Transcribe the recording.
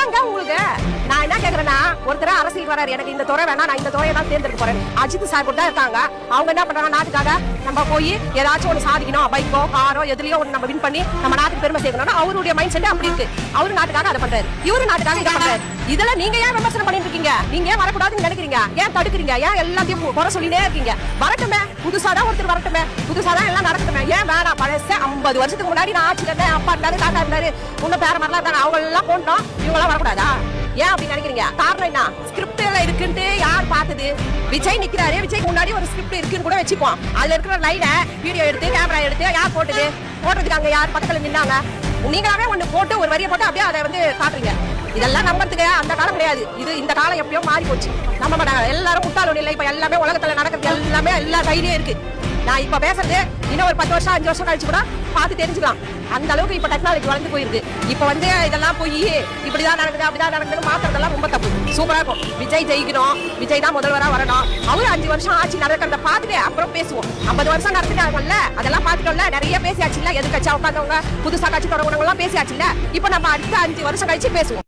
என்னங்க உங்களுக்கு நான் என்ன கேக்குறேன்னா ஒருத்தர அரசியல் வராரு எனக்கு இந்த துறை வேணா நான் இந்த துறையை தான் தேர்ந்தெடுக்க போறேன். அஜித் சார் கூட தான் இருக்காங்க. அவங்க என்ன பண்றாங்க நாட்டுக்காக நம்ம போய் ஏதாச்சும் ஒன்று சாதிக்கணும் பைக்கோ காரோ எதுலயோ ஒன்று நம்ம வின் பண்ணி நம்ம நாட்டுக்கு பெருமை சேர்க்கணும். அவருடைய மைண்ட் செட் அப்படி இருக்கு. அவரு நாட்டுக்காக அதை பண்றாரு, இவரு நாட்டுக்காக இதை பண்றாரு. இதெல்லாம் நீங்க ஏன் விமர்சனம் பண்ணிட்டு இருக்கீங்க? நீங்க ஏன் வரக்கூடாதுன்னு நினைக்கிறீங்க? ஏன் தடுக்கிறீங்க? ஏன் எல்லாத்தையும் குறை சொல்லினே இருக்கீங்க? வரட்டுமே, புதுசாதான் ஒருத்தர் வரட்டுமே, புதுசாதான் எல்லாம் நடக்கட்டுமே. ஏன் வேணாம்? பழச 50 வருஷத்துக்கு முன்னாடி நான் ஆட்சியில இருந்தேன், அப்பா இருந்தாரு தாத்தா இருந்தாரு உன்ன பேர மாதிரிலாம் இருந்தாங்க, அவங்க எல்லாம் போட்டோம், இவங்க எல்லாம் வரக்கூடாதா? ஏன் அப்படி நினைக்கிறீங்க? காரணம் என்ன? ஸ்கிரிப்ட் எல்லாம் இருக்குன்னு யார் பார்த்தது? விஜய் நிக்கிறாரு, விஜய்க்கு முன்னாடி ஒரு ஸ்கிரிப்ட் இருக்குன்னு கூட வச்சுப்போம். அதுல இருக்கிற லைனை வீடியோ எடுத்து கேமரா எடுத்து யார் போட்டது? போடுறதுக்கு அங்க யார் பக்கத்துல நின்னாங்க? நீங்களாவே ஒண்ணு போட்டு ஒரு வரியை போட்டு அப்படியே அதை வந்து காட்டுறீங்க. இதெல்லாம் நம்பறதுக்கு அந்த காலம் கிடையாது. இந்த காலம் எப்படியோ மாறி போச்சு. நம்ப மாட்டாங்க. எல்லாரும் முட்டாளோட இல்லை. இப்ப எல்லாமே உலகத்துல நடக்கிறது எல்லாமே எல்லா தைரியம் இருக்கு. நான் இப்ப பேசுறது இன்னும் ஒரு 10 வருஷம் 5 வருஷம் கழிச்சு கூட பார்த்து தெரிஞ்சுக்கலாம். அந்த அளவுக்கு இப்ப டெக்னாலஜி வளர்ந்து போயிருக்கு. இப்ப வந்து இதெல்லாம் போய் இப்படிதான் நடக்குது அப்படிதான் நடக்குதுன்னு மாத்துறதெல்லாம் ரொம்ப தப்பு. சூப்பரா இருக்கும். விஜய் ஜெயிக்கணும், விஜய் தான் முதல்வரா வரணும். அவரு 5 வருஷம் ஆட்சி நடக்கிறத பார்த்துட்டு அப்புறம் பேசுவோம். 50 வருஷம் நடத்தினாங்கல்ல, அதெல்லாம் பார்த்துட்டோம்ல. நிறைய பேசியாச்சு இல்ல, எது கட்சியா உட்காந்தவங்க புதுசா கட்சி தொடங்குனவங்க எல்லாம் பேசியாச்சு இல்ல. இப்ப நம்ம அடுத்த 5 வருஷம் கழிச்சு பேசுவோம்.